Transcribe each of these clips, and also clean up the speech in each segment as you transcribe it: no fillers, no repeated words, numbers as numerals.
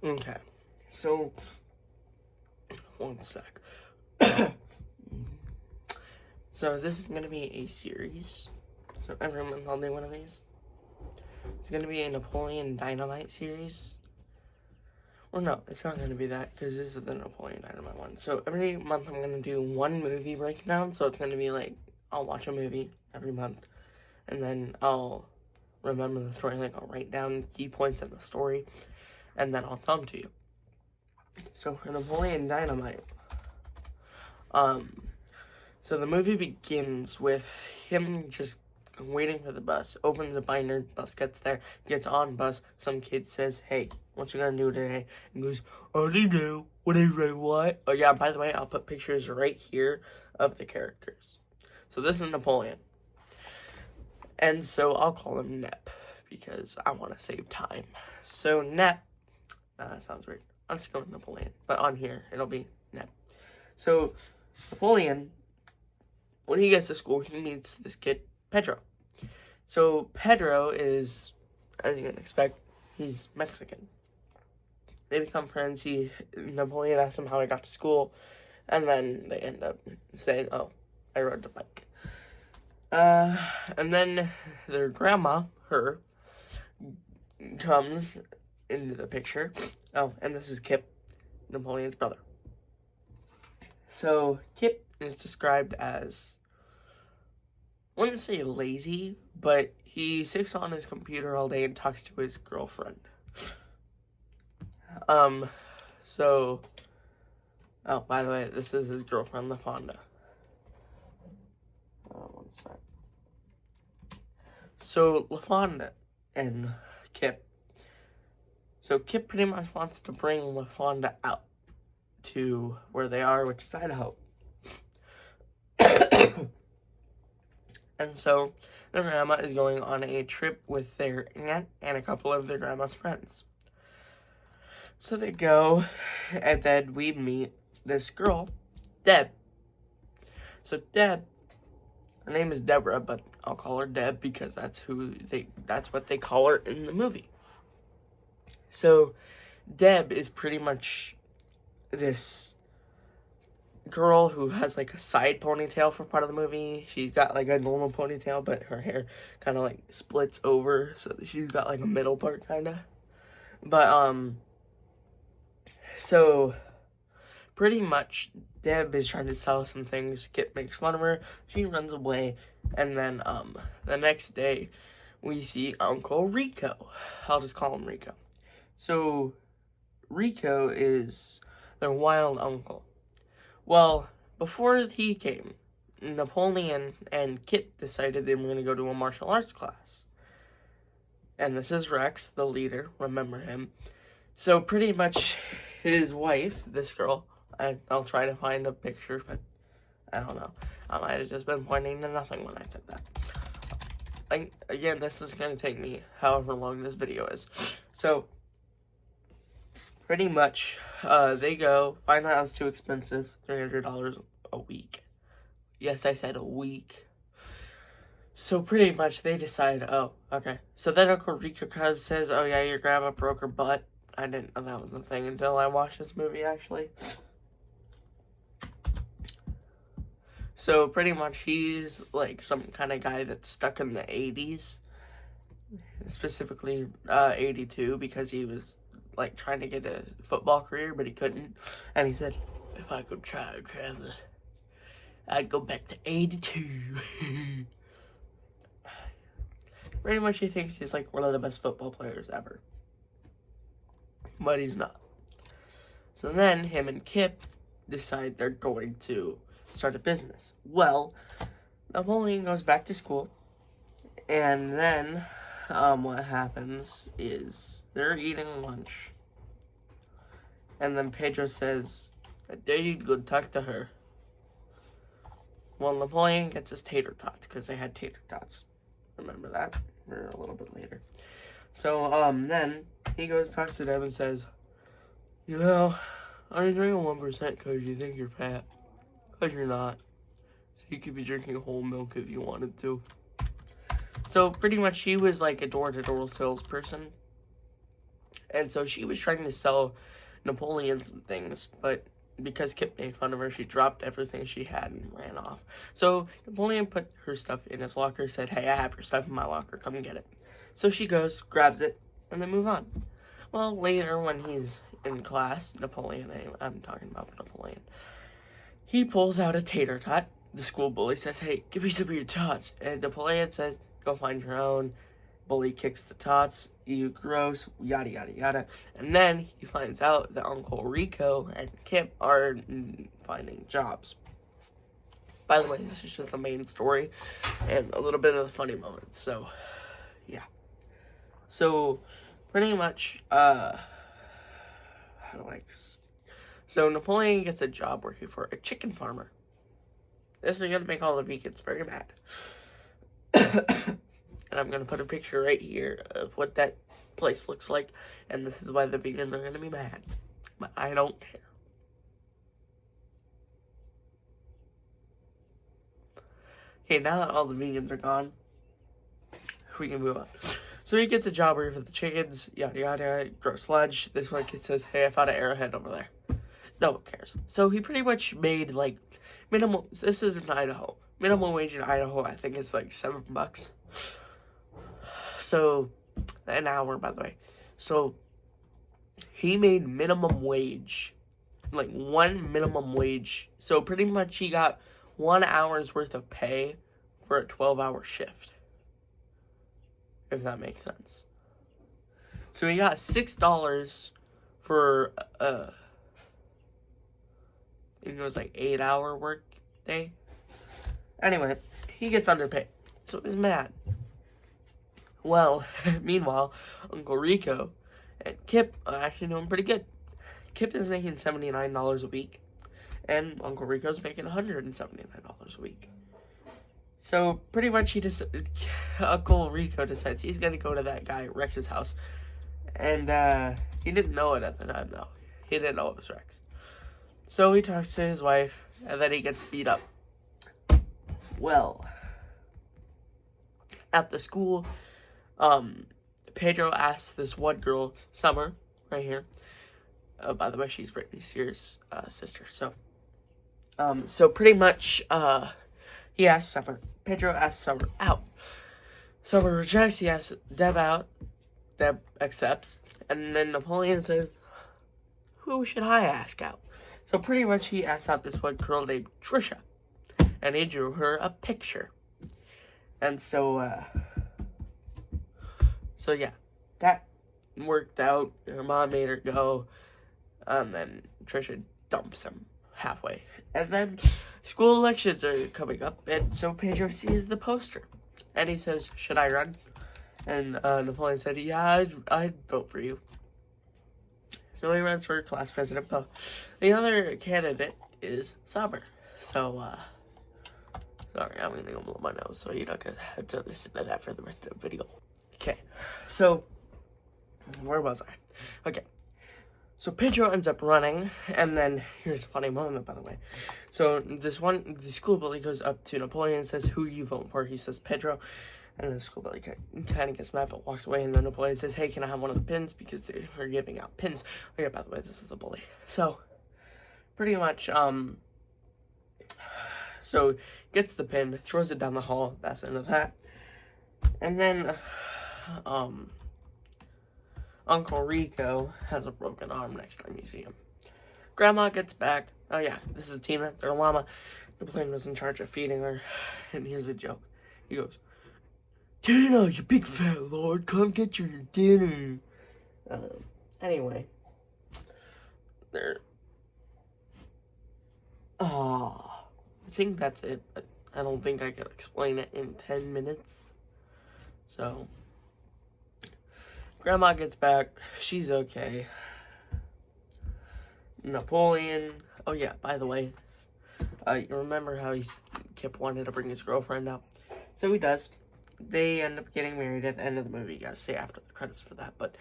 Okay, so, one sec. So, this is going to be a series. So, every month I'll do one of these. It's going to be a Napoleon Dynamite series. Or no, it's not going to be that, because this is the Napoleon Dynamite one. So, every month I'm going to do one movie breakdown. So, it's going to be like, I'll watch a movie every month. And then I'll remember the story. Like, I'll write down key points in the story. And then I'll tell them to you. So, for Napoleon Dynamite, so the movie begins with him just waiting for the bus, opens a binder, bus gets there, gets on bus, some kid says, "Hey, what you gonna do today?" And goes, "I don't know, what?" Oh yeah, by the way, I'll put pictures right here of the characters. So this is Napoleon. And so I'll call him Nep, because I want to save time. So Nep, that sounds weird. I'll just go with Napoleon, but on here, it'll be Nep. So, Napoleon, when he gets to school, he meets this kid, Pedro. So, Pedro is, as you can expect, he's Mexican. They become friends. Napoleon asks him how he got to school, and then they end up saying, "Oh, I rode the bike." And then their grandma, her, comes into the picture. Oh, and this is Kip, Napoleon's brother. So, Kip is described as, I wouldn't say lazy, but he sits on his computer all day and talks to his girlfriend. So, oh, by the way, this is his girlfriend, LaFonda. One sec. So, LaFonda and Kip. So, Kip pretty much wants to bring LaFonda out to where they are, which is Idaho. And so, their grandma is going on a trip with their aunt and a couple of their grandma's friends. So they go, and then we meet this girl, Deb. So Deb, her name is Deborah, but I'll call her Deb because that's what they call her in the movie. So Deb is pretty much this girl who has like a side ponytail for part of the movie. She's got like a normal ponytail, but her hair kind of like splits over, so she's got like a middle part kind of. But so pretty much Deb is trying to sell some things. Kip makes fun of her. She runs away, and then the next day we see Uncle Rico. I'll just call him Rico. So Rico is their wild uncle. Well, before he came, Napoleon and Kip decided they were going to go to a martial arts class. And this is Rex, the leader. Remember him. So pretty much his wife, this girl, I'll try to find a picture, but I don't know. I might have just been pointing to nothing when I said that. Again, this is going to take me however long this video is. So, pretty much, they go, find out it's too expensive, $300 a week. Yes, I said a week. So pretty much they decide, oh, okay. So then Uncle Rico kind of says, "Oh yeah, your grandma broke her butt." I didn't know that was a thing until I watched this movie, actually. So pretty much he's like some kind of guy that's stuck in the 80s. Specifically 82, because he was like trying to get a football career, but he couldn't. And he said, "If I could try and travel, I'd go back to 82. Pretty much he thinks he's like one of the best football players ever. But he's not. So then him and Kip decide they're going to start a business. Well, Napoleon goes back to school, and then what happens is they're eating lunch, and then Pedro says, "I dare you to go talk to her." Well, Napoleon gets his tater tots, because they had tater tots. Remember that? Or a little bit later. So, then he goes, talks to them, and says, "You know, I'm drinking 1% because you think you're fat. Because you're not. So you could be drinking whole milk if you wanted to." So, pretty much, she was like a door-to-door salesperson. And so she was trying to sell Napoleon some things, but because Kip made fun of her, she dropped everything she had and ran off. So Napoleon put her stuff in his locker, said, "Hey, I have your stuff in my locker, come and get it." So she goes, grabs it, and they move on. Well, later when he's in class, Napoleon, I'm talking about Napoleon, he pulls out a tater tot. The school bully says, "Hey, give me some of your tots." And Napoleon says, "Go find your own." Bully kicks the tots, "You gross," yada yada yada. And then he finds out that Uncle Rico and Kip are finding jobs. By the way, this is just the main story and a little bit of the funny moments. So, yeah. So, pretty much, so Napoleon gets a job working for a chicken farmer. This is going to make all the vegans very mad. And I'm going to put a picture right here of what that place looks like. And this is why the vegans are going to be mad. But I don't care. Okay, now that all the vegans are gone, we can move on. So he gets a job working for the chickens, yada yada, gross lunch. This one kid says, "Hey, I found an arrowhead over there." No one cares. So he pretty much made like minimum. This is in Idaho. Minimum wage in Idaho, I think, is like $7. So, an hour, by the way. So, he made minimum wage, like one minimum wage. So, pretty much he got 1 hour's worth of pay for a 12-hour shift. If that makes sense. So, he got $6 for, I think it was like 8-hour work day. Anyway, he gets underpaid. So, he's mad. Well, meanwhile, Uncle Rico and Kip are actually doing pretty good. Kip is making $79 a week, and Uncle Rico's making $179 a week. So, pretty much Uncle Rico decides he's going to go to that guy, Rex's house. And, he didn't know it at the time, though. He didn't know it was Rex. So, he talks to his wife, and then he gets beat up. Well, at the school, Pedro asks this one girl, Summer, right here. By the way, she's Britney Spears' sister. So pretty much, he asks Summer. Pedro asks Summer out. Summer rejects. He asks Deb out. Deb accepts. And then Napoleon says, "Who should I ask out?" So pretty much, he asks out this one girl named Trisha. And he drew her a picture. And so yeah, that worked out. Her mom made her go, and then Trisha dumps him halfway. And then school elections are coming up, and so Pedro sees the poster, and he says, "Should I run?" And Napoleon said, "Yeah, I'd vote for you." So he runs for class president. But the other candidate is Summer. So, sorry, I'm gonna go blow my nose, so you're not gonna have to listen to that for the rest of the video. Okay, so, where was I? Okay, so Pedro ends up running, and then, here's a funny moment, by the way. So, the school bully goes up to Napoleon and says, "Who are you voting for?" He says, "Pedro," and the school bully kind of gets mad, but walks away, and then Napoleon says, "Hey, can I have one of the pins?" Because they're giving out pins. Oh yeah, by the way, this is the bully. So, pretty much, so, gets the pin, throws it down the hall, that's the end of that. And then, Uncle Rico has a broken arm next time you see him. Grandma gets back. Oh yeah, this is Tina, their llama. Napoleon was in charge of feeding her. And here's a joke. He goes, "Tina, you big fat lord, come get your dinner." Anyway. I think that's it, but I don't think I could explain it in 10 minutes. So, Grandma gets back. She's okay. Napoleon. Oh yeah, by the way, you remember how Kip wanted to bring his girlfriend out? So he does. They end up getting married at the end of the movie. You gotta stay after the credits for that. But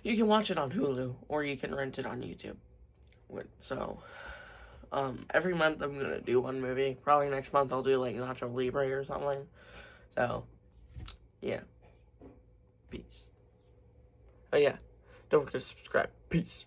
you can watch it on Hulu, or you can rent it on YouTube. So, every month I'm gonna do one movie. Probably next month I'll do like Nacho Libre or something. So, yeah. Peace. Oh yeah. Don't forget to subscribe. Peace.